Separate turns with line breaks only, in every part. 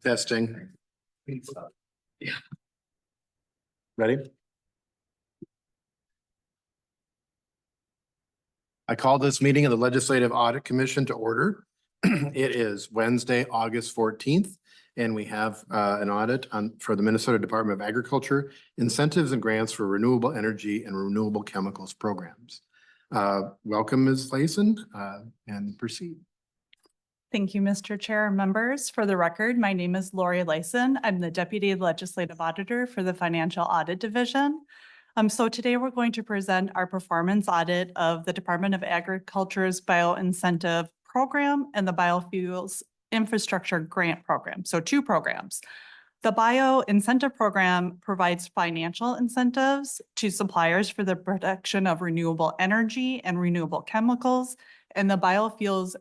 Testing. Yeah. Ready? I call this meeting of the Legislative Audit Commission to order. It is Wednesday, August 14th, and we have an audit for the Minnesota Department of Agriculture, incentives and grants for renewable energy and renewable chemicals programs. Welcome, Ms. Layson, and proceed.
Thank you, Mr. Chair and members. For the record, my name is Lori Lyson. I'm the Deputy Legislative Auditor for the Financial Audit Division. So today we're going to present our performance audit of the Department of Agriculture's Bioincentive Program and the Biofuels Infrastructure Grant Program. So two programs. The Bioincentive Program provides financial incentives to suppliers for the production of renewable energy and renewable chemicals, and the Biofuels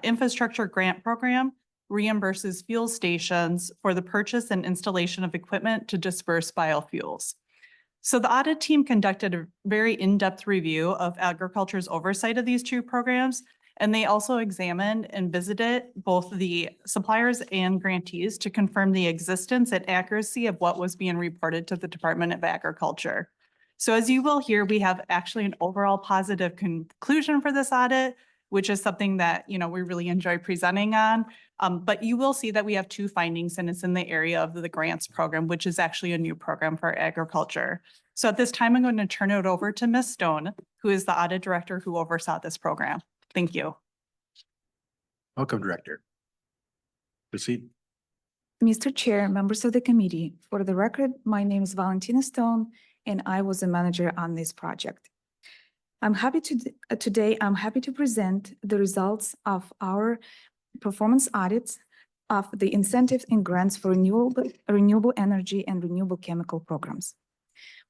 Infrastructure Grant Program reimburses fuel stations for the purchase and installation of equipment to disperse biofuels. So the audit team conducted a very in-depth review of agriculture's oversight of these two programs, and they also examined and visited both the suppliers and grantees to confirm the existence and accuracy of what was being reported to the Department of Agriculture. So as you will hear, we have actually an overall positive conclusion for this audit, which is something that, we really enjoy presenting on. But you will see that we have two findings, and it's in the area of the grants program, which is actually a new program for agriculture. So at this time, I'm going to turn it over to Ms. Stone, who is the audit director who oversaw this program. Thank you.
Welcome, Director. Proceed.
Mr. Chair, members of the committee, for the record, my name is Valentina Stone, and I was a manager on this project. Today, I'm happy to present the results of our performance audits of the incentives and grants for renewable energy and renewable chemical programs.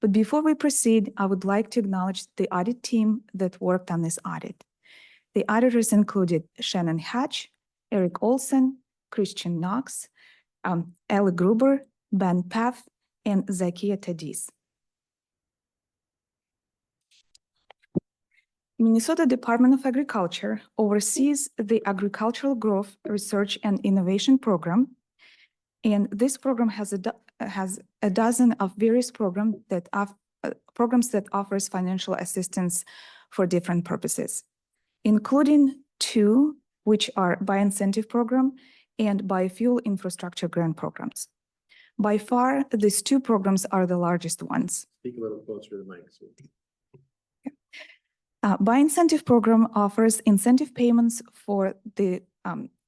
But before we proceed, I would like to acknowledge the audit team that worked on this audit. The auditors included Shannon Hatch, Eric Olson, Christian Knox, Ellie Gruber, Ben Path, and Zakia Tadis. Minnesota Department of Agriculture oversees the Agricultural Growth Research and Innovation Program, and this program has a dozen of various programs that offers financial assistance for different purposes, including two which are Bioincentive Program and Biofuel Infrastructure Grant Programs. By far, these two programs are the largest ones.
Speak a little closer to the mic.
Bioincentive Program offers incentive payments for the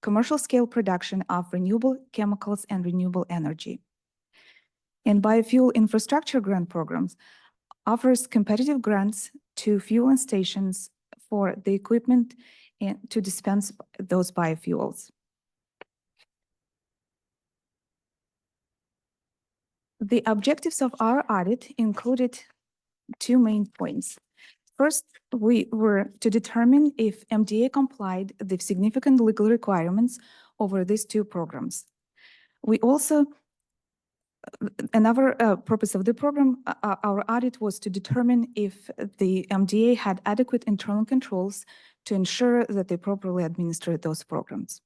commercial scale production of renewable chemicals and renewable energy. And Biofuel Infrastructure Grant Programs offers competitive grants to fueling stations for the equipment and to dispense those biofuels. The objectives of our audit included two main points. First, we were to determine if MDA complied with significant legal requirements over these two programs. We also, another purpose of the program, our audit was to determine if the MDA had adequate internal controls to ensure that they properly administered those programs.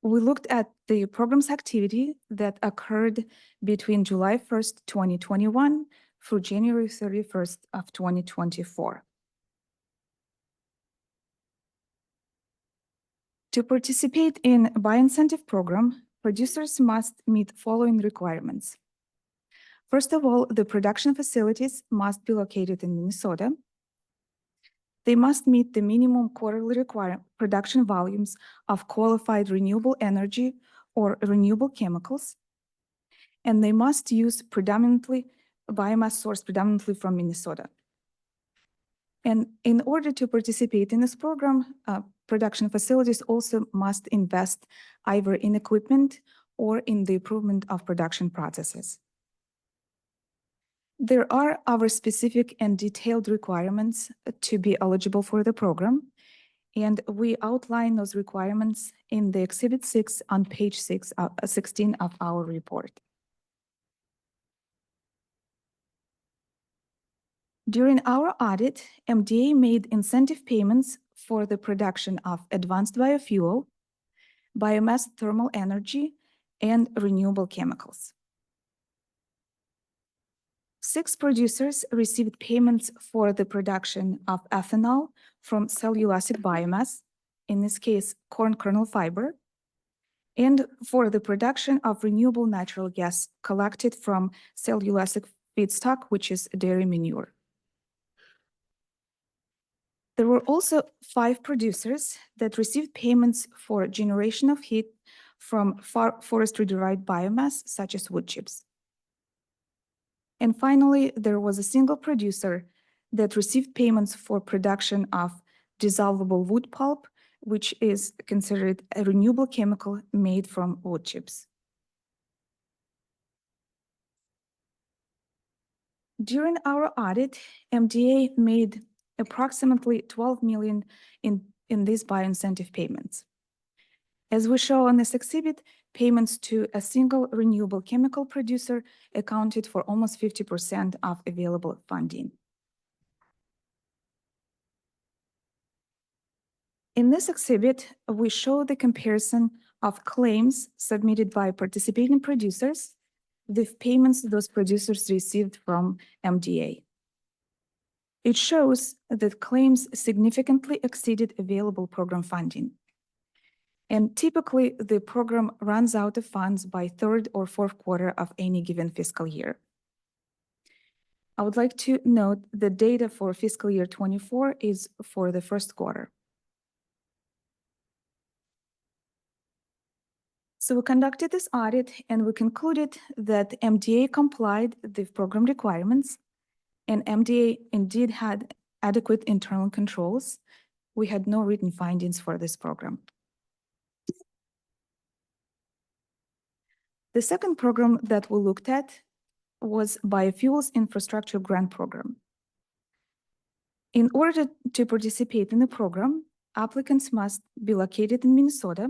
We looked at the program's activity that occurred between July 1st, 2021 through January 31st of 2024. To participate in Bioincentive Program, producers must meet following requirements. First of all, the production facilities must be located in Minnesota. They must meet the minimum quarterly production volumes of qualified renewable energy or renewable chemicals, and they must use predominantly biomass source predominantly from Minnesota. And in order to participate in this program, production facilities also must invest either in equipment or in the improvement of production processes. There are our specific and detailed requirements to be eligible for the program, and we outline those requirements in the Exhibit 6 on page 16 of our report. During our audit, MDA made incentive payments for the production of advanced biofuel, biomass thermal energy, and renewable chemicals. 6 producers received payments for the production of ethanol from cellulosic biomass, in this case, corn kernel fiber, and for the production of renewable natural gas collected from cellulosic feedstock, which is dairy manure. There were also 5 producers that received payments for generation of heat from forestry-derived biomass, such as wood chips. And finally, there was a single producer that received payments for production of dissolvable wood pulp, which is considered a renewable chemical made from wood chips. During our audit, MDA made approximately $12 million in these bioincentive payments. As we show on this exhibit, payments to a single renewable chemical producer accounted for almost 50% of available funding. In this exhibit, we show the comparison of claims submitted by participating producers with payments those producers received from MDA. It shows that claims significantly exceeded available program funding. And typically, the program runs out of funds by 3rd or 4th quarter of any given fiscal year. I would like to note the data for fiscal year 24 is for the 1st quarter. So we conducted this audit and we concluded that MDA complied with program requirements, and MDA indeed had adequate internal controls. We had no written findings for this program. The second program that we looked at was Biofuels Infrastructure Grant Program. In order to participate in the program, applicants must be located in Minnesota.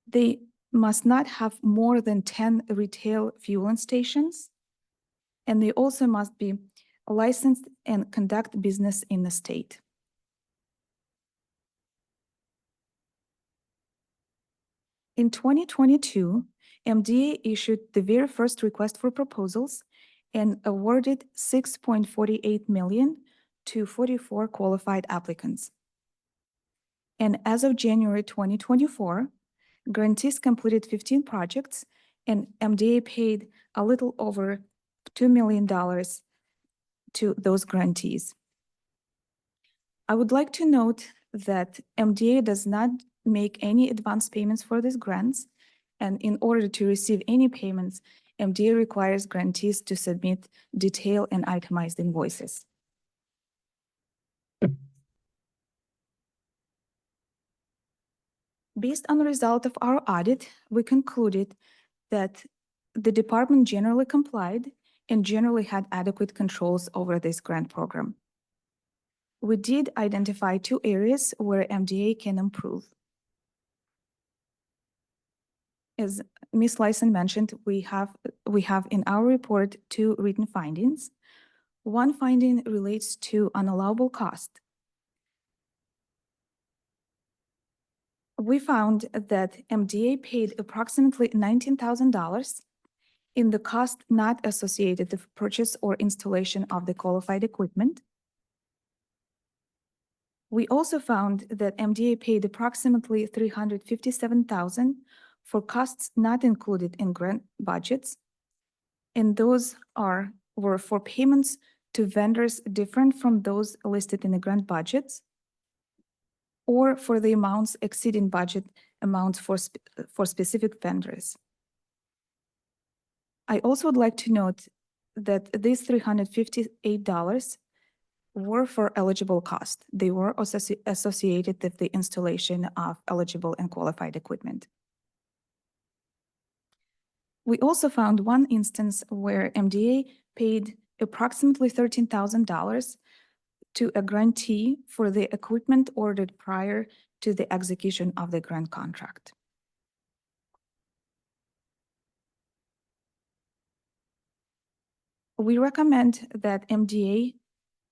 They must not have more than 10 retail fueling stations, and they also must be licensed and conduct business in the state. In 2022, MDA issued the very first request for proposals and awarded $6.48 million to 44 qualified applicants. And as of January 2024, grantees completed 15 projects, and MDA paid a little over $2 million to those grantees. I would like to note that MDA does not make any advance payments for these grants, and in order to receive any payments, MDA requires grantees to submit detailed and itemized invoices. Based on the result of our audit, we concluded that the department generally complied and generally had adequate controls over this grant program. We did identify 2 areas where MDA can improve. As Ms. Lyson mentioned, we have in our report 2 written findings. One finding relates to unallowable cost. We found that MDA paid approximately $19,000 in the cost not associated with purchase or installation of the qualified equipment. We also found that MDA paid approximately $357,000 for costs not included in grant budgets, and those were for payments to vendors different from those listed in the grant budgets, or for the amounts exceeding budget amounts for specific vendors. I also would like to note that these $358 were for eligible costs. They were associated with the installation of eligible and qualified equipment. We also found one instance where MDA paid approximately $13,000 to a grantee for the equipment ordered prior to the execution of the grant contract. We recommend that MDA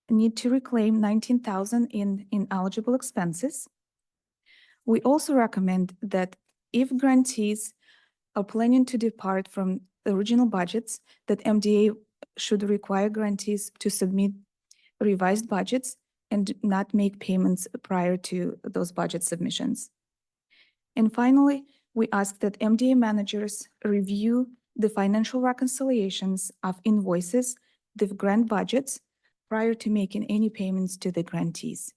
need to reclaim $19,000 in eligible expenses. We also recommend that if grantees are planning to depart from the original budgets, that MDA should require grantees to submit revised budgets and not make payments prior to those budget submissions. And finally, we ask that MDA managers review the financial reconciliations of invoices, the grant budgets, prior to making any payments to the grantees.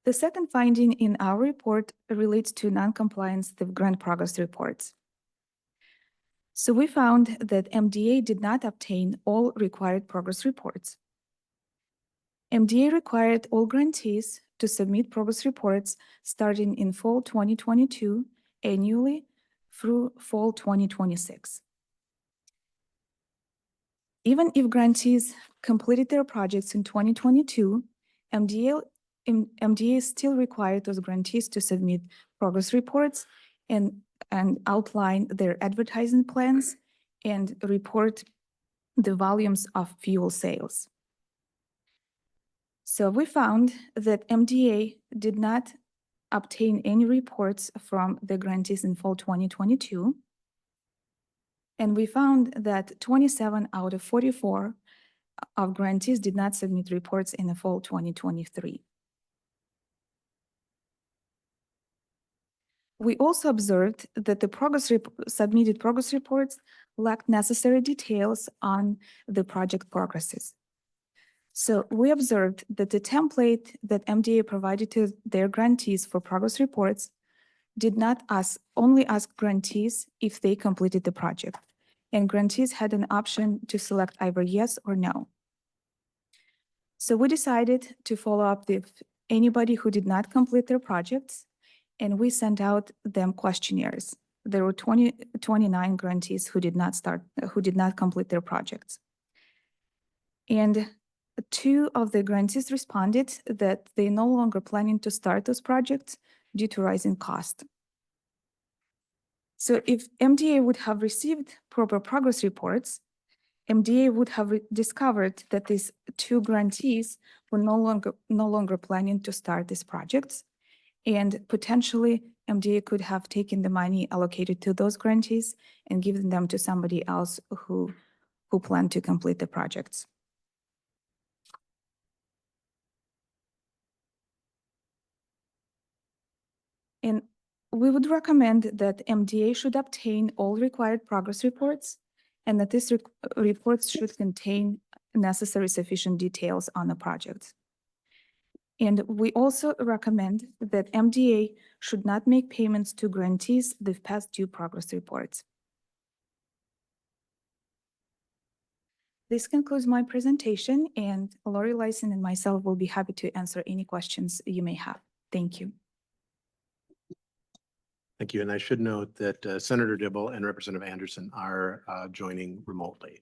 The second finding in our report relates to non-compliance with grant progress reports. So we found that MDA did not obtain all required progress reports. MDA required all grantees to submit progress reports starting in fall 2022 annually through fall 2026. Even if grantees completed their projects in 2022, MDA still required those grantees to submit progress reports and outline their advertising plans and report the volumes of fuel sales. So we found that MDA did not obtain any reports from the grantees in fall 2022. And we found that 27 out of 44 of grantees did not submit reports in the fall 2023. We also observed that the submitted progress reports lacked necessary details on the project progresses. So we observed that the template that MDA provided to their grantees for progress reports did not only ask grantees if they completed the project, and grantees had an option to select either yes or no. So we decided to follow up with anybody who did not complete their projects, and we sent out them questionnaires. There were 29 grantees who did not complete their projects. And 2 of the grantees responded that they no longer planning to start those projects due to rising cost. So if MDA would have received proper progress reports, MDA would have discovered that these 2 grantees were no longer planning to start these projects. And potentially, MDA could have taken the money allocated to those grantees and given them to somebody else who planned to complete the projects. And we would recommend that MDA should obtain all required progress reports and that these reports should contain necessary sufficient details on the project. And we also recommend that MDA should not make payments to grantees with past due progress reports. This concludes my presentation, and Lori Lyson and myself will be happy to answer any questions you may have. Thank you.
Thank you. And I should note that Senator Dibble and Representative Anderson are joining remotely.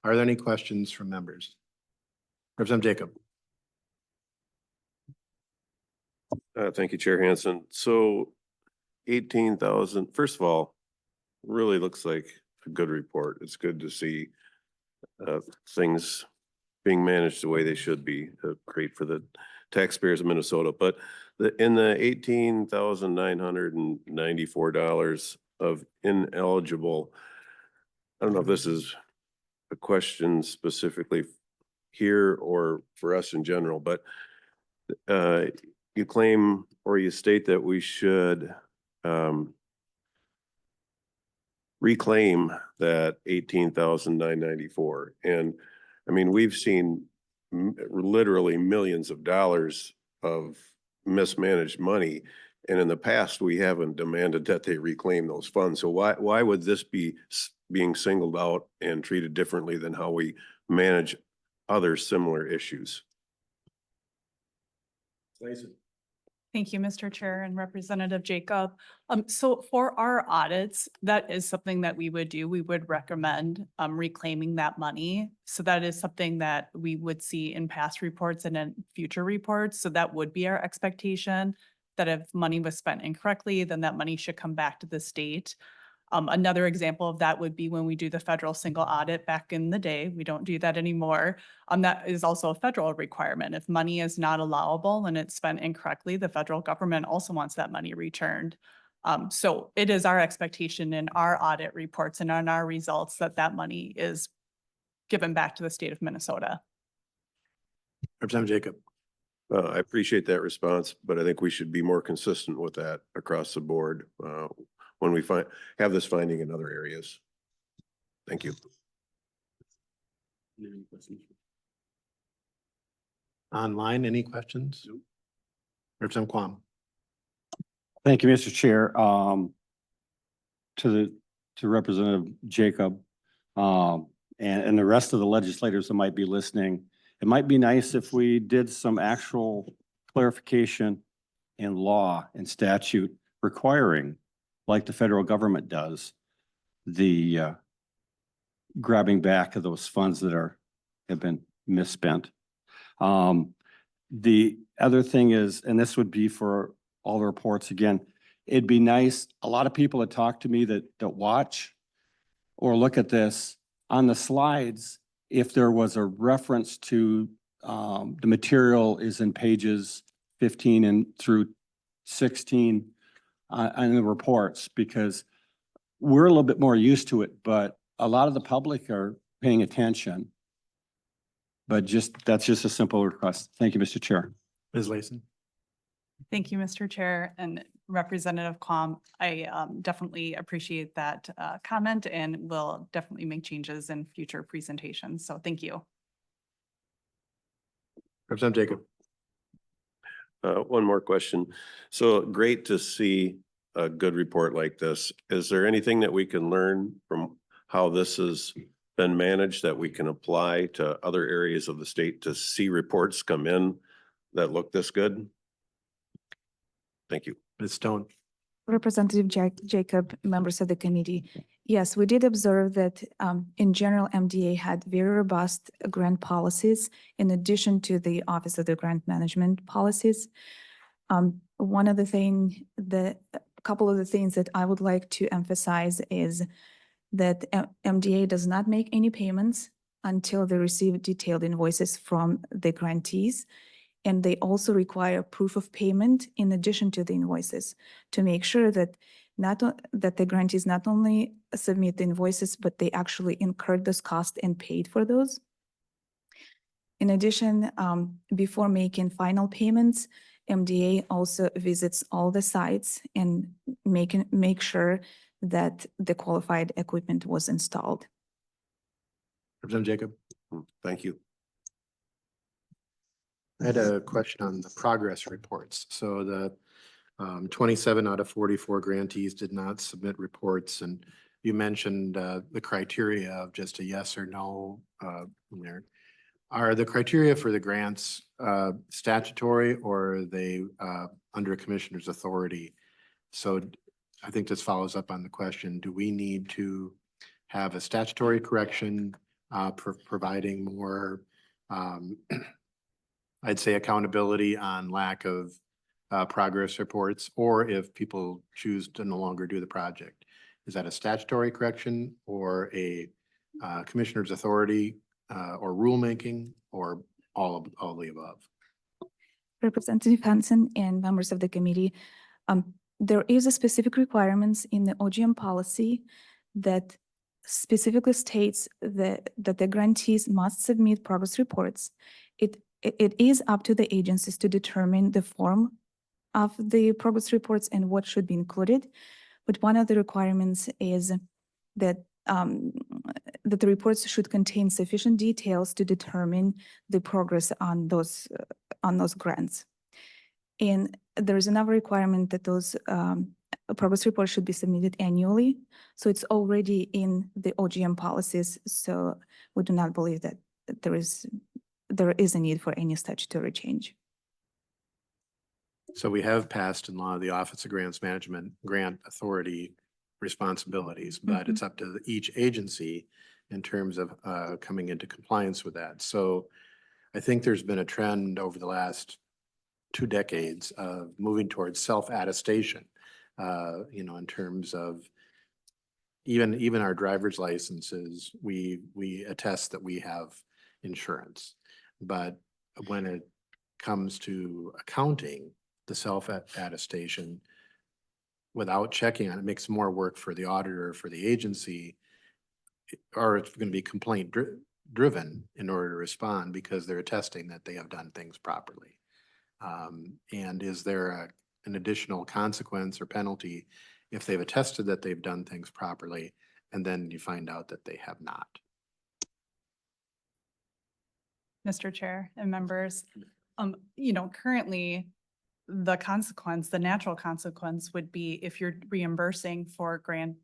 Are there any questions from members? Representative Jacob.
Thank you, Chair Hansen. So 18,000, first of all, really looks like a good report. It's good to see things being managed the way they should be. Great for the taxpayers of Minnesota. But in the $18,994 of ineligible, I don't know if this is a question specifically here or for us in general, but you claim or you state that we should reclaim that 18,994. And I mean, we've seen literally millions of dollars of mismanaged money. And in the past, we haven't demanded that they reclaim those funds. So why would this be being singled out and treated differently than how we manage other similar issues?
Thank you, Mr. Chair and Representative Jacob. So for our audits, that is something that we would do. We would recommend reclaiming that money. So that is something that we would see in past reports and in future reports. So that would be our expectation, that if money was spent incorrectly, then that money should come back to the state. Another example of that would be when we do the federal single audit back in the day. We don't do that anymore. That is also a federal requirement. If money is not allowable and it's spent incorrectly, the federal government also wants that money returned. So it is our expectation in our audit reports and on our results that that money is given back to the state of Minnesota.
Representative Jacob.
I appreciate that response, but I think we should be more consistent with that across the board when we have this finding in other areas. Thank you.
Online, any questions? Representative Quam.
Thank you, Mr. Chair. To Representative Jacob, and the rest of the legislators that might be listening, it might be nice if we did some actual clarification in law and statute requiring, like the federal government does, the grabbing back of those funds that have been misspent. The other thing is, and this would be for all the reports again, it'd be nice, a lot of people that talk to me that watch or look at this on the slides, if there was a reference to the material is in pages 15 and through 16 on the reports, because we're a little bit more used to it, but a lot of the public are paying attention. But that's just a simple request. Thank you, Mr. Chair.
Ms. Layson.
Thank you, Mr. Chair and Representative Quam. I definitely appreciate that comment and will definitely make changes in future presentations. So thank you.
Representative Jacob.
One more question. So great to see a good report like this. Is there anything that we can learn from how this has been managed that we can apply to other areas of the state to see reports come in that look this good? Thank you.
Ms. Stone.
Representative Jacob, members of the committee. Yes, we did observe that in general, MDA had very robust grant policies in addition to the Office of the Grant Management policies. One of the things that, a couple of the things that I would like to emphasize is that MDA does not make any payments until they receive detailed invoices from the grantees. And they also require proof of payment in addition to the invoices to make sure that that the grantees not only submit the invoices, but they actually incurred those costs and paid for those. In addition, before making final payments, MDA also visits all the sites and make sure that the qualified equipment was installed.
Representative Jacob.
Thank you.
I had a question on the progress reports. So the 27 out of 44 grantees did not submit reports, and you mentioned the criteria of just a yes or no in there. Are the criteria for the grants statutory, or are they under a commissioner's authority? So I think this follows up on the question, do we need to have a statutory correction providing more I'd say accountability on lack of progress reports, or if people choose to no longer do the project? Is that a statutory correction or a commissioner's authority or rulemaking, or all of the above?
Representative Hansen and members of the committee, there is a specific requirements in the OGM policy that specifically states that the grantees must submit progress reports. It is up to the agencies to determine the form of the progress reports and what should be included. But one of the requirements is that that the reports should contain sufficient details to determine the progress on those grants. And there is another requirement that those progress reports should be submitted annually. So it's already in the OGM policies. So we do not believe that there is a need for any statutory change.
So we have passed in law the Office of Grants Management grant authority responsibilities, but it's up to each agency in terms of coming into compliance with that. So I think there's been a trend over the last 2 decades of moving towards self-attestation, in terms of even our driver's licenses, we attest that we have insurance. But when it comes to accounting, the self-attestation, without checking on it, makes more work for the auditor, for the agency, or it's going to be complaint driven in order to respond because they're attesting that they have done things properly. And is there an additional consequence or penalty if they've attested that they've done things properly and then you find out that they have not?
Mr. Chair and members, currently the natural consequence would be if you're reimbursing for grant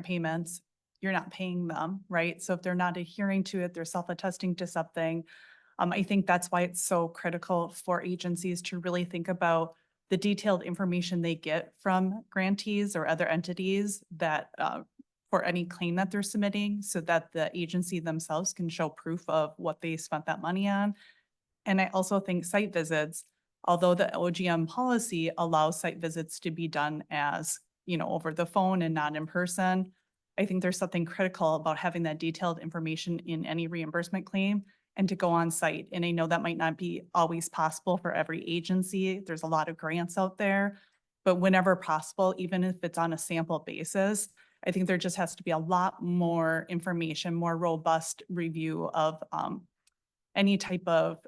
payments, you're not paying them, right? So if they're not adhering to it, they're self-attesting to something. I think that's why it's so critical for agencies to really think about the detailed information they get from grantees or other entities that for any claim that they're submitting, so that the agency themselves can show proof of what they spent that money on. And I also think site visits, although the OGM policy allows site visits to be done as, over the phone and not in person, I think there's something critical about having that detailed information in any reimbursement claim and to go on site. And I know that might not be always possible for every agency. There's a lot of grants out there, but whenever possible, even if it's on a sample basis, I think there just has to be a lot more information, more robust review of any type of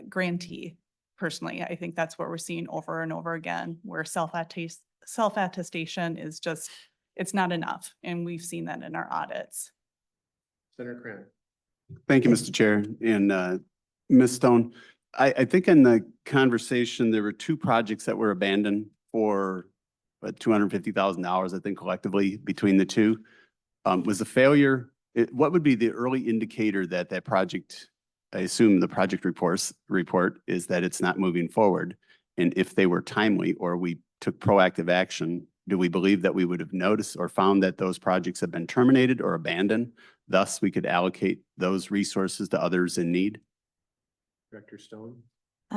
grantee. Personally, I think that's what we're seeing over and over again, where self-attestation is just, it's not enough. And we've seen that in our audits.
Senator Krantz.
Thank you, Mr. Chair. And Ms. Stone, I think in the conversation, there were two projects that were abandoned for $250,000, I think collectively between the two. Was the failure, what would be the early indicator that that project, I assume the project report is that it's not moving forward? And if they were timely or we took proactive action, do we believe that we would have noticed or found that those projects have been terminated or abandoned? Thus, we could allocate those resources to others in need?
Director Stone.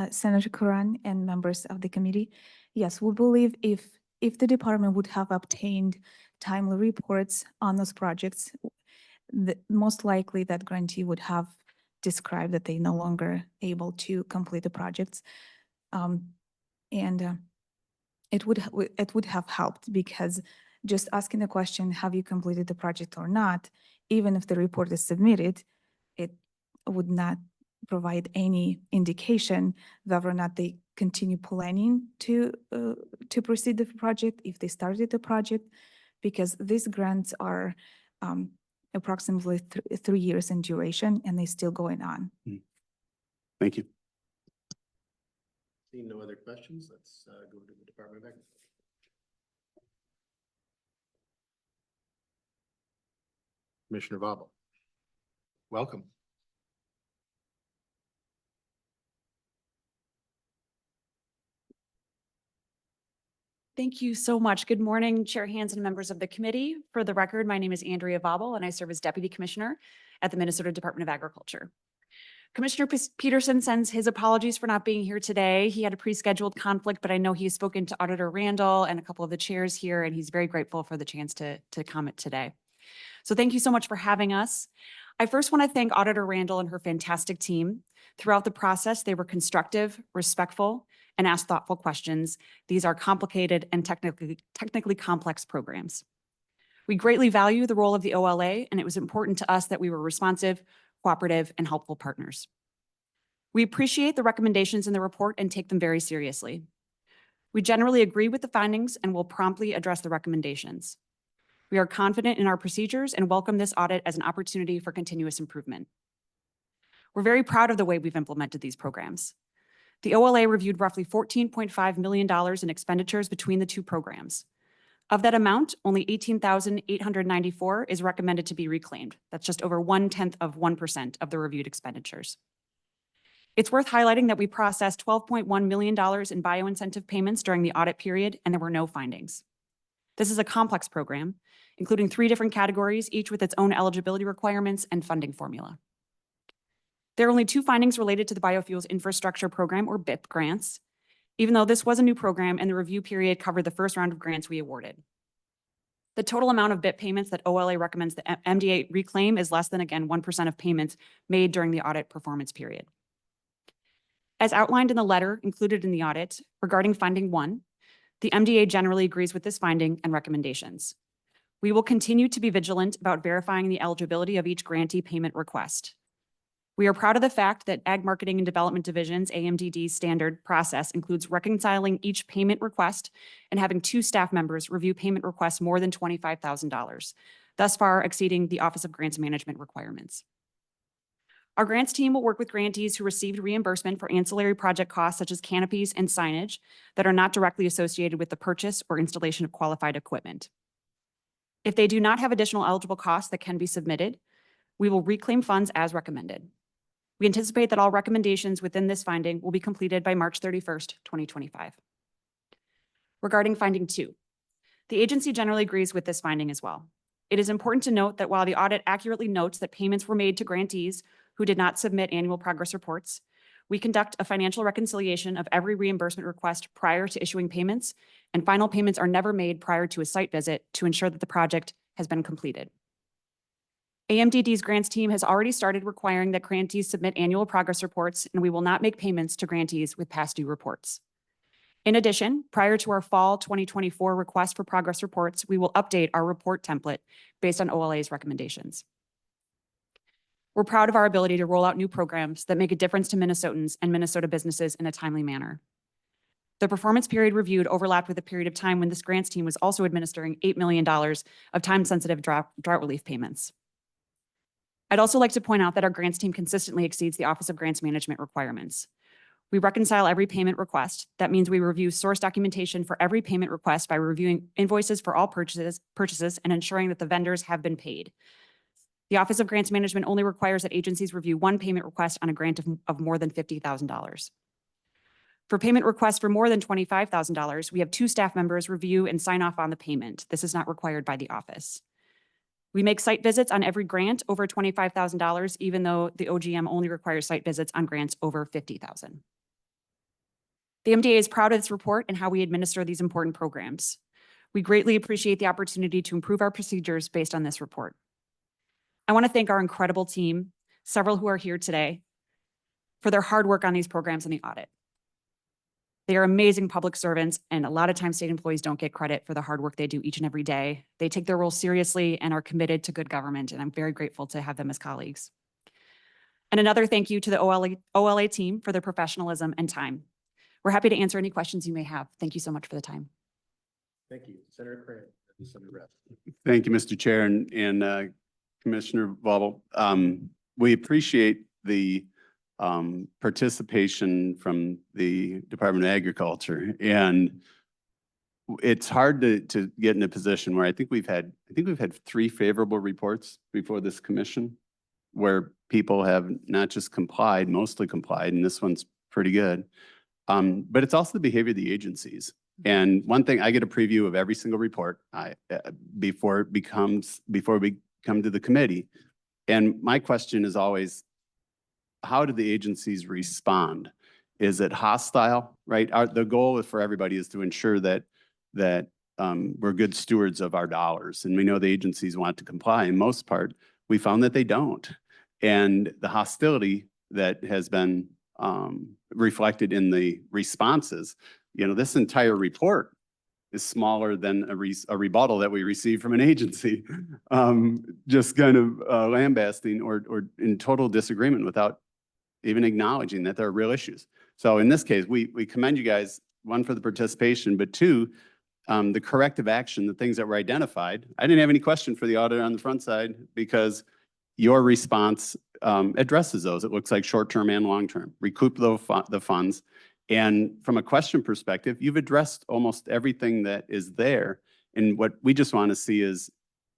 Senator Curran and members of the committee, yes, we believe if the department would have obtained timely reports on those projects, most likely that grantee would have described that they no longer able to complete the projects. It would have helped, because just asking the question, have you completed the project or not, even if the report is submitted, it would not provide any indication whether or not they continue planning to proceed the project, if they started the project, because these grants are approximately 3 years in duration and they're still going on.
Thank you.
Seeing no other questions, let's go to the Department of Agriculture. Commissioner Vogel. Welcome.
Thank you so much. Good morning, Chair Hands and members of the committee. For the record, my name is Andrea Vobel and I serve as Deputy Commissioner at the Minnesota Department of Agriculture. Commissioner Peterson sends his apologies for not being here today. He had a pre-scheduled conflict, but I know he's spoken to Auditor Randall and a couple of the chairs here, and he's very grateful for the chance to comment today. So thank you so much for having us. I first want to thank Auditor Randall and her fantastic team. Throughout the process, they were constructive, respectful, and asked thoughtful questions. These are complicated and technically complex programs. We greatly value the role of the OLA, and it was important to us that we were responsive, cooperative, and helpful partners. We appreciate the recommendations in the report and take them very seriously. We generally agree with the findings and will promptly address the recommendations. We are confident in our procedures and welcome this audit as an opportunity for continuous improvement. We're very proud of the way we've implemented these programs. The OLA reviewed roughly $14.5 million in expenditures between the two programs. Of that amount, only $18,894 is recommended to be reclaimed. That's just over 0.1% of the reviewed expenditures. It's worth highlighting that we processed $12.1 million in bioincentive payments during the audit period, and there were no findings. This is a complex program, including 3 different categories, each with its own eligibility requirements and funding formula. There are only 2 findings related to the Biofuels Infrastructure Program, or BIP grants, even though this was a new program and the review period covered the first round of grants we awarded. The total amount of BIP payments that OLA recommends the MDA reclaim is less than, again, 1% of payments made during the audit performance period. As outlined in the letter included in the audit regarding finding 1, the MDA generally agrees with this finding and recommendations. We will continue to be vigilant about verifying the eligibility of each grantee payment request. We are proud of the fact that Ag Marketing and Development Division's AMDD standard process includes reconciling each payment request and having 2 staff members review payment requests more than $25,000, thus far exceeding the Office of Grants Management requirements. Our grants team will work with grantees who received reimbursement for ancillary project costs such as canopies and signage that are not directly associated with the purchase or installation of qualified equipment. If they do not have additional eligible costs that can be submitted, we will reclaim funds as recommended. We anticipate that all recommendations within this finding will be completed by March 31st, 2025. Regarding finding 2, the agency generally agrees with this finding as well. It is important to note that while the audit accurately notes that payments were made to grantees who did not submit annual progress reports, we conduct a financial reconciliation of every reimbursement request prior to issuing payments, and final payments are never made prior to a site visit to ensure that the project has been completed. AMDD's grants team has already started requiring that grantees submit annual progress reports, and we will not make payments to grantees with past due reports. In addition, prior to our fall 2024 request for progress reports, we will update our report template based on OLA's recommendations. We're proud of our ability to roll out new programs that make a difference to Minnesotans and Minnesota businesses in a timely manner. The performance period reviewed overlapped with a period of time when this grants team was also administering $8 million of time-sensitive drought relief payments. I'd also like to point out that our grants team consistently exceeds the Office of Grants Management requirements. We reconcile every payment request. That means we review source documentation for every payment request by reviewing invoices for all purchases and ensuring that the vendors have been paid. The Office of Grants Management only requires that agencies review 1 payment request on a grant of more than $50,000. For payment requests for more than $25,000, we have 2 staff members review and sign off on the payment. This is not required by the office. We make site visits on every grant over $25,000, even though the OGM only requires site visits on grants over $50,000. The MDA is proud of its report and how we administer these important programs. We greatly appreciate the opportunity to improve our procedures based on this report. I want to thank our incredible team, several who are here today, for their hard work on these programs and the audit. They are amazing public servants, and a lot of times state employees don't get credit for the hard work they do each and every day. They take their role seriously and are committed to good government, and I'm very grateful to have them as colleagues. And another thank you to the OLA team for their professionalism and time. We're happy to answer any questions you may have. Thank you so much for the time.
Thank you. Senator Crane. Senator Rep.
Thank you, Mr. Chair and Commissioner Vogel. We appreciate the participation from the Department of Agriculture, and it's hard to get in a position where I think we've had 3 favorable reports before this commission where people have not just complied, mostly complied, and this one's pretty good. But it's also the behavior of the agencies. And one thing, I get a preview of every single report before we come to the committee. And my question is always, how do the agencies respond? Is it hostile, right? The goal for everybody is to ensure that we're good stewards of our dollars. And we know the agencies want to comply. In most part, we found that they don't. And the hostility that has been reflected in the responses, this entire report is smaller than a rebuttal that we received from an agency, just kind of lambasting or in total disagreement without even acknowledging that there are real issues. So in this case, we commend you guys, 1, for the participation, but 2, the corrective action, the things that were identified. I didn't have any question for the auditor on the front side because your response addresses those. It looks like short-term and long-term, recoup the funds. And from a question perspective, you've addressed almost everything that is there. And what we just want to see is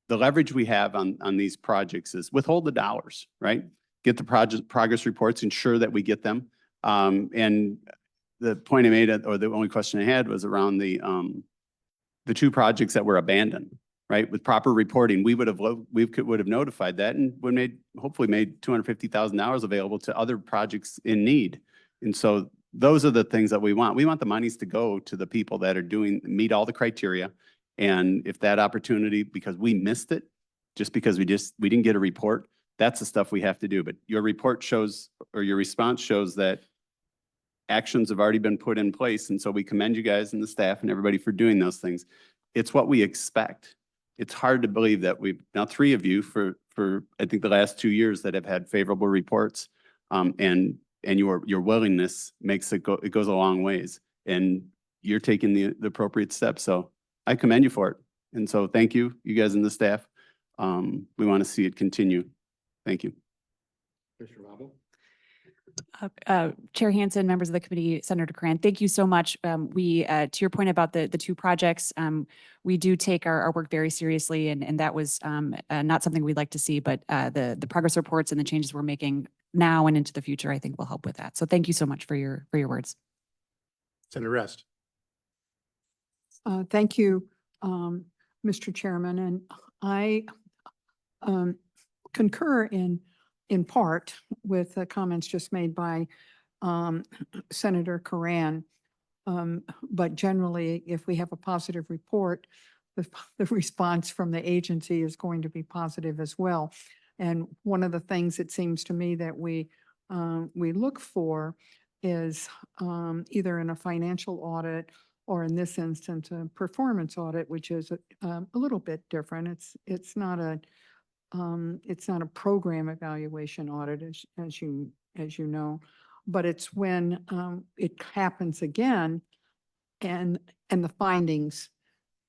the leverage we have on these projects is withhold the dollars, right? Get the progress reports, ensure that we get them. And the point I made, or the only question I had, was around the 2 projects that were abandoned, right? With proper reporting, we would have notified that and hopefully made $250,000 available to other projects in need. And so those are the things that we want. We want the monies to go to the people that are meet all the criteria And if that opportunity, because we missed it, just because we didn't get a report, that's the stuff we have to do. But your report shows, or your response shows that actions have already been put in place. And so we commend you guys and the staff and everybody for doing those things. It's what we expect. It's hard to believe that we've, now three of you for I think the last 2 years that have had favorable reports. And your willingness makes it goes a long ways. And you're taking the appropriate steps. So I commend you for it. And so thank you, you guys and the staff. We want to see it continue. Thank you.
Commissioner Vogel?
Chair Hansen, members of the committee, Senator Cran, thank you so much. To your point about the two projects, we do take our work very seriously, and that was not something we'd like to see, but the progress reports and the changes we're making now and into the future, I think will help with that. So thank you so much for your words.
Senator Rest?
Thank you, Mr. Chairman, and I concur in part with the comments just made by Senator Karan. But generally, if we have a positive report, the response from the agency is going to be positive as well. And one of the things it seems to me that we look for is either in a financial audit or in this instance, a performance audit, which is a little bit different. It's not a program evaluation audit, as you know, but it's when it happens again and the findings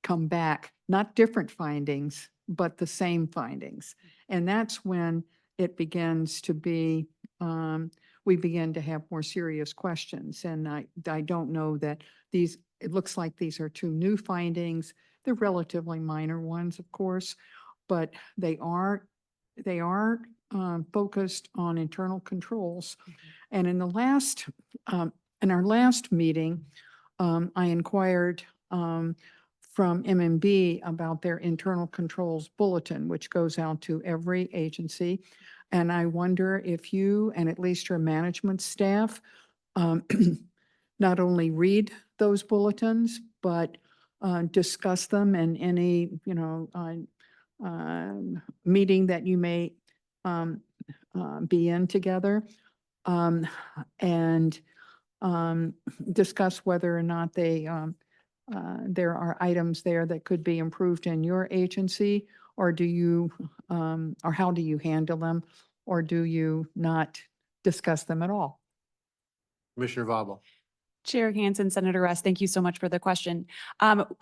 come back, not different findings, but the same findings. And that's when it begins to be, we begin to have more serious questions. And I don't know that these, it looks like these are two new findings. They're relatively minor ones, of course, but they are focused on internal controls. And in our last meeting, I inquired from MMB about their internal controls bulletin, which goes out to every agency. And I wonder if you and at least your management staff not only read those bulletins, but discuss them in any, meeting that you may be in together, and discuss whether or not there are items there that could be improved in your agency, or do you, or how do you handle them, or do you not discuss them at all?
Commissioner Vogel?
Chair Hansen, Senator Rest, thank you so much for the question.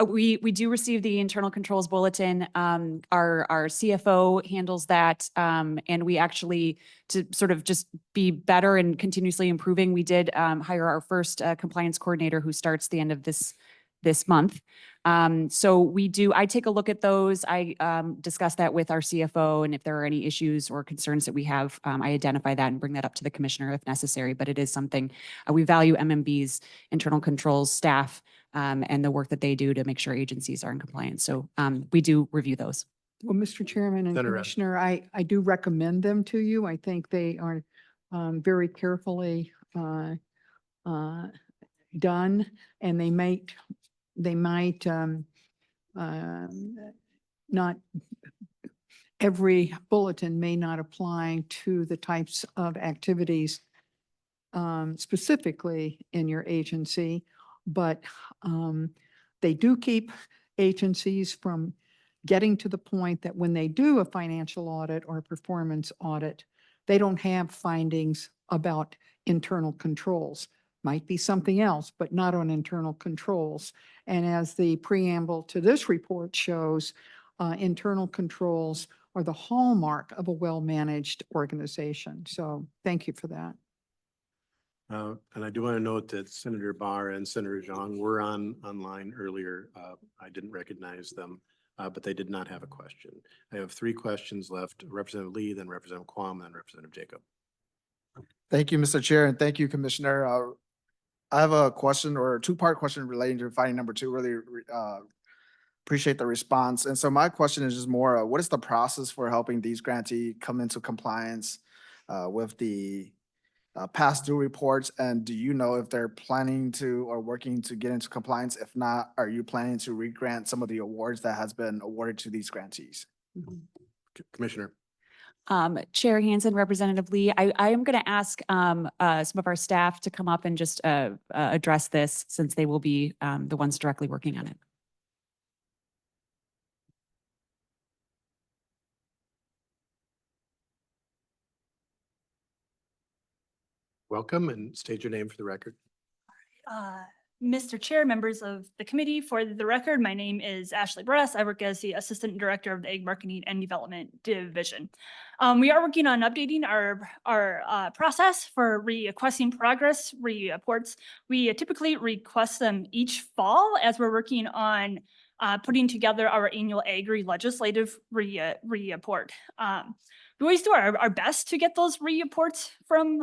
We do receive the internal controls bulletin. Our CFO handles that, and we actually, to sort of just be better and continuously improving, we did hire our first compliance coordinator who starts the end of this month. So I take a look at those. I discuss that with our CFO, and if there are any issues or concerns that we have, I identify that and bring that up to the commissioner if necessary. But it is something we value MMB's internal controls staff and the work that they do to make sure agencies are in compliance. So we do review those.
Well, Mr. Chairman and
Senator Rest.
Commissioner, I do recommend them to you. I think they are very carefully done, and they might not, every bulletin may not apply to the types of activities specifically in your agency, but they do keep agencies from getting to the point that when they do a financial audit or a performance audit, they don't have findings about internal controls. Might be something else, but not on internal controls. And as the preamble to this report shows, internal controls are the hallmark of a well-managed organization. So thank you for that.
And I do want to note that Senator Barr and Senator Zhang were online earlier. I didn't recognize them, but they did not have a question. I have 3 questions left: Representative Lee, then Representative Quam, then Representative Jacob.
Thank you, Mr. Chair, and thank you, Commissioner. I have a question, or a 2-part question relating to finding number 2. Really appreciate the response. And so my question is just more, what is the process for helping these grantees come into compliance with the past due reports? And do you know if they're planning to or working to get into compliance? If not, are you planning to re-grant some of the awards that has been awarded to these grantees?
Commissioner.
Chair Hansen, Representative Lee, I am going to ask some of our staff to come up and just address this since they will be the ones directly working on it.
Welcome and state your name for the record.
Mr. Chair, members of the committee, for the record, my name is Ashley Bress. I work as the Assistant Director of the Egg Marketing and Development Division. We are working on updating our process for requesting progress reports. We typically request them each fall as we're working on putting together our annual agri legislative report. We always do our best to get those reports from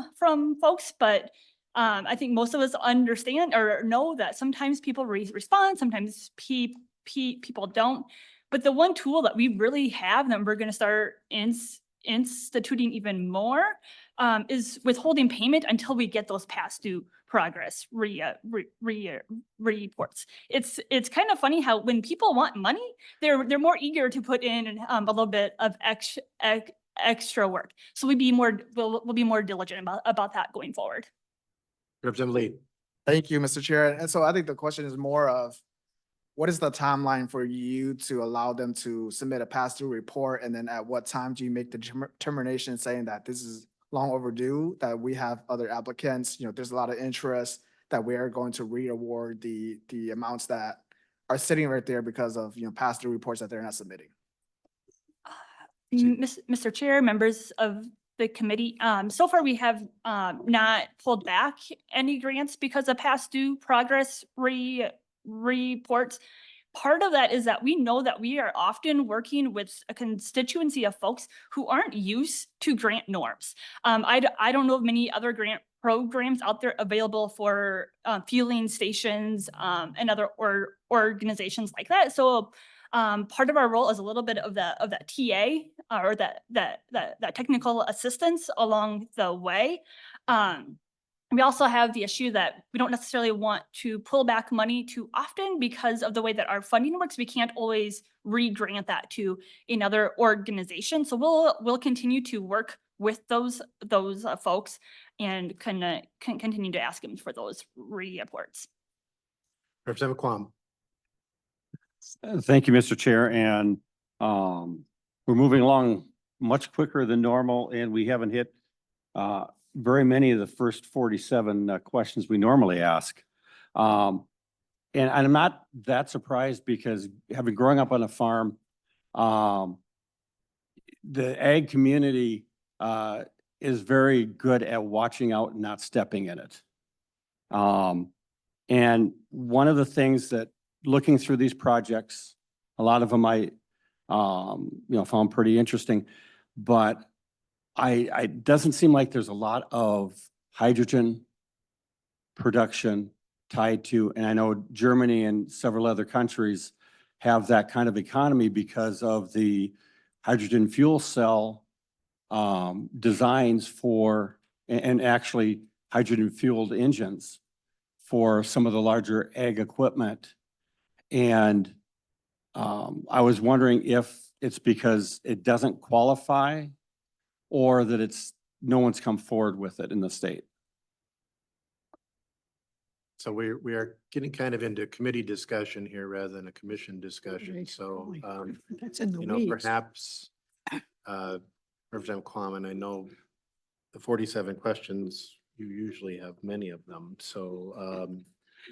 folks, but I think most of us understand or know that sometimes people respond, sometimes people don't. But the one tool that we really have that we're going to start instituting even more is withholding payment until we get those past due progress reports. It's kind of funny how when people want money, they're more eager to put in a little bit of extra work. So we'll be more diligent about that going forward.
Representative Lee.
Thank you, Mr. Chair. And so I think the question is more of, what is the timeline for you to allow them to submit a pass-through report? And then at what time do you make the determination saying that this is long overdue, that we have other applicants, there's a lot of interest, that we are going to re-award the amounts that are sitting right there because of, pass-through reports that they're not submitting?
Mr. Chair, members of the committee, so far we have not pulled back any grants because of past due progress reports. Part of that is that we know that we are often working with a constituency of folks who aren't used to grant norms. I don't know of many other grant programs out there available for fueling stations and other organizations like that. So part of our role is a little bit of that TA or that technical assistance along the way. We also have the issue that we don't necessarily want to pull back money too often because of the way that our funding works. We can't always re-grant that to another organization. So we'll continue to work with those folks and can continue to ask them for those reports.
Representative Quam.
Thank you, Mr. Chair. And we're moving along much quicker than normal, and we haven't hit very many of the first 47 questions we normally ask. And I'm not that surprised because having growing up on a farm, the ag community is very good at watching out and not stepping in it. And one of the things that looking through these projects, a lot of them I found pretty interesting, but it doesn't seem like there's a lot of hydrogen production tied to, and I know Germany and several other countries have that kind of economy because of the hydrogen fuel cell designs for, and actually hydrogen fueled engines for some of the larger ag equipment. And I was wondering if it's because it doesn't qualify or that no one's come forward with it in the state.
So we are getting kind of into committee discussion here rather than a commission discussion. So,
That's in the weeds.
perhaps Representative Quam, and I know the 47 questions, you usually have many of them. So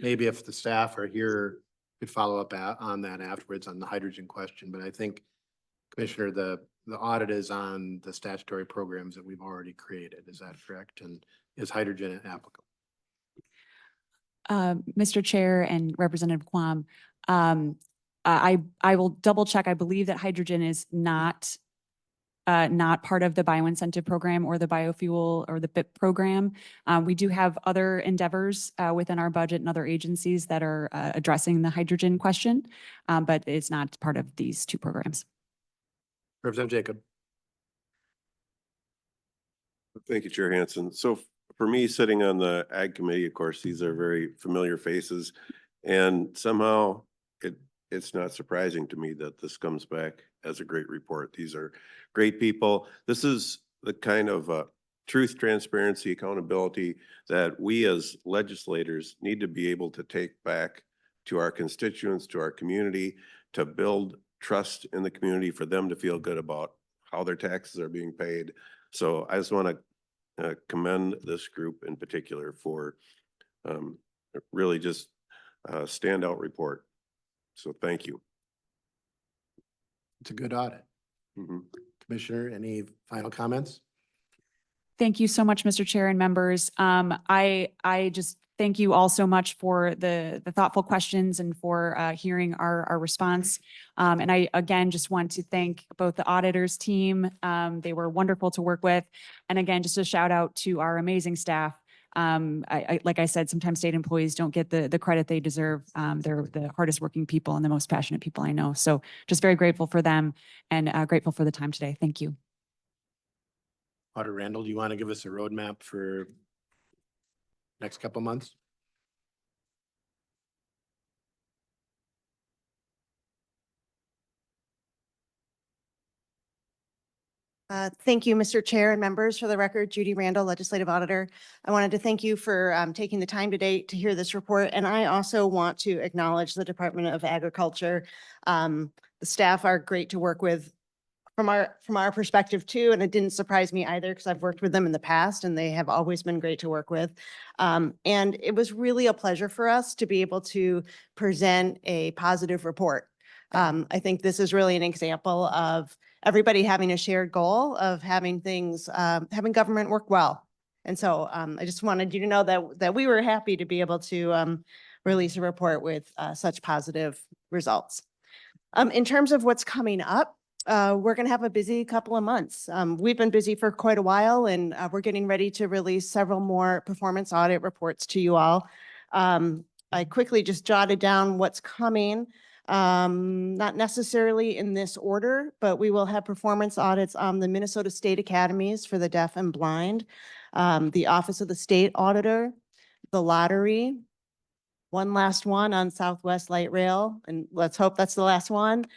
maybe if the staff are here, could follow up on that afterwards on the hydrogen question. But I think, Commissioner, the audit is on the statutory programs that we've already created. Is that correct? And is hydrogen applicable?
Mr. Chair and Representative Quam, I will double check. I believe that hydrogen is not part of the bioincentive program or the biofuel or the BIP program. We do have other endeavors within our budget and other agencies that are addressing the hydrogen question, but it's not part of these two programs.
Representative Jacob.
Thank you, Chair Hansen. So for me, sitting on the ag committee, of course, these are very familiar faces. And somehow it's not surprising to me that this comes back as a great report. These are great people. This is the kind of truth, transparency, accountability that we as legislators need to be able to take back to our constituents, to our community, to build trust in the community, for them to feel good about how their taxes are being paid. So I just want to commend this group in particular for really just a standout report. So thank you.
It's a good audit.
Mhm.
Commissioner, any final comments?
Thank you so much, Mr. Chair and members. I just thank you all so much for the thoughtful questions and for hearing our response. And I, again, just want to thank both the auditors team. They were wonderful to work with. And again, just a shout out to our amazing staff. Like I said, sometimes state employees don't get the credit they deserve. They're the hardest working people and the most passionate people I know. So just very grateful for them and grateful for the time today. Thank you.
Auditor Randall, do you want to give us a roadmap for next couple months?
Thank you, Mr. Chair and members. For the record, Judy Randall, Legislative Auditor. I wanted to thank you for taking the time today to hear this report. And I also want to acknowledge the Department of Agriculture. The staff are great to work with from our perspective too. And it didn't surprise me either, because I've worked with them in the past and they have always been great to work with. And it was really a pleasure for us to be able to present a positive report. I think this is really an example of everybody having a shared goal of having things, having government work well. And so I just wanted you to know that we were happy to be able to release a report with such positive results. In terms of what's coming up, we're going to have a busy couple of months. We've been busy for quite a while, and we're getting ready to release several more performance audit reports to you all. I quickly just jotted down what's coming. Not necessarily in this order, but we will have performance audits on the Minnesota State Academies for the deaf and blind, the Office of the State Auditor, the lottery, one last one on Southwest Light Rail, and let's hope that's the last one.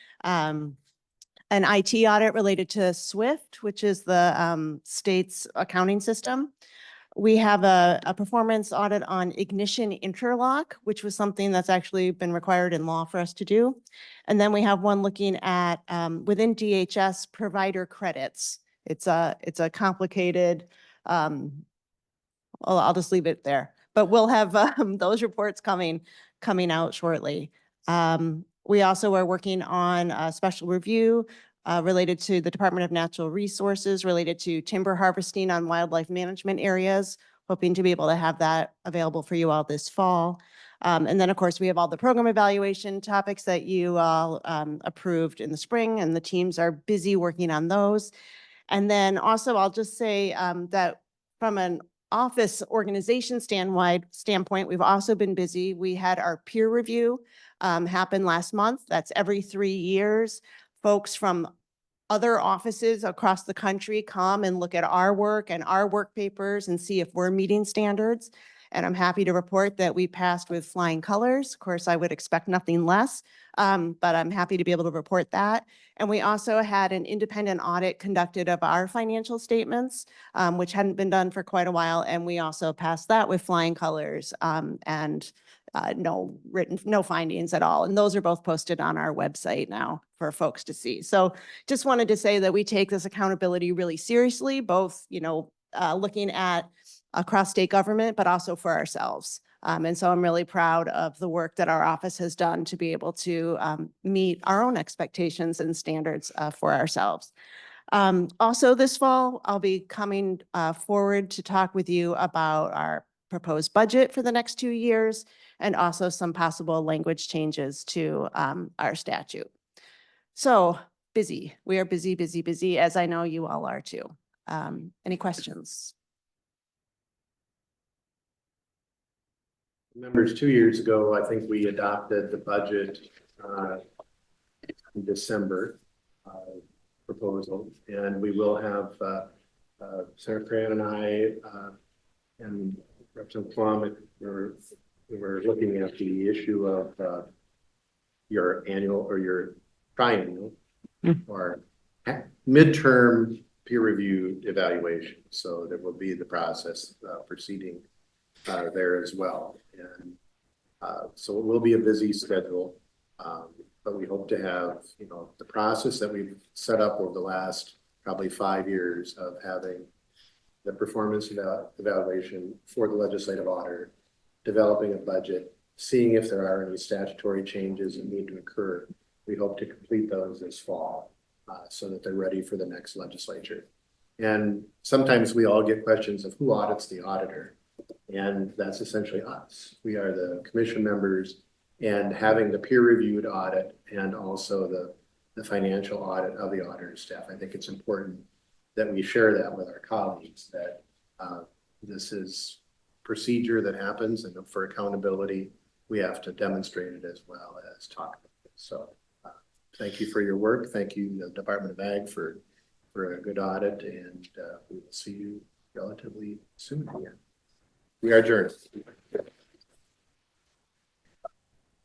An IT audit related to SWIFT, which is the state's accounting system. We have a performance audit on ignition interlock, which was something that's actually been required in law for us to do. And then we have one looking at within DHS provider credits. It's a complicated, I'll just leave it there. But we'll have those reports coming out shortly. We also are working on a special review related to the Department of Natural Resources, related to timber harvesting on wildlife management areas, hoping to be able to have that available for you all this fall. And then, of course, we have all the program evaluation topics that you all approved in the spring, and the teams are busy working on those. And then also, I'll just say that from an office organization standpoint, we've also been busy. We had our peer review happen last month. That's every 3 years. Folks from other offices across the country come and look at our work and our work papers and see if we're meeting standards. And I'm happy to report that we passed with flying colors. Of course, I would expect nothing less, but I'm happy to be able to report that. And we also had an independent audit conducted of our financial statements, which hadn't been done for quite a while. And we also passed that with flying colors and no findings at all. And those are both posted on our website now for folks to see. So just wanted to say that we take this accountability really seriously, both, looking at across state government, but also for ourselves. And so I'm really proud of the work that our office has done to be able to meet our own expectations and standards for ourselves. Also this fall, I'll be coming forward to talk with you about our proposed budget for the next 2 years, and also some possible language changes to our statute. So busy. We are busy, busy, busy, as I know you all are too. Any questions?
Members, 2 years ago, I think we adopted the budget in December proposal, and we will have Senator Cran and I And Representative Plum, we're looking at the issue of your annual or your triennial or midterm peer review evaluation. So there will be the process proceeding there as well. And so it will be a busy schedule, but we hope to have, the process that we've set up over the last probably 5 years of having the performance evaluation for the legislative auditor, developing a budget, seeing if there are any statutory changes that need to occur. We hope to complete those this fall so that they're ready for the next legislature. And sometimes we all get questions of who audits the auditor. And that's essentially us. We are the commission members, and having the peer-reviewed audit and also the financial audit of the auditor's staff. I think it's important that we share that with our colleagues, that this is procedure that happens, and for accountability, we have to demonstrate it as well as talk about it. So thank you for your work. Thank you, the Department of Ag, for a good audit, and we will see you relatively soon again. We are adjourned.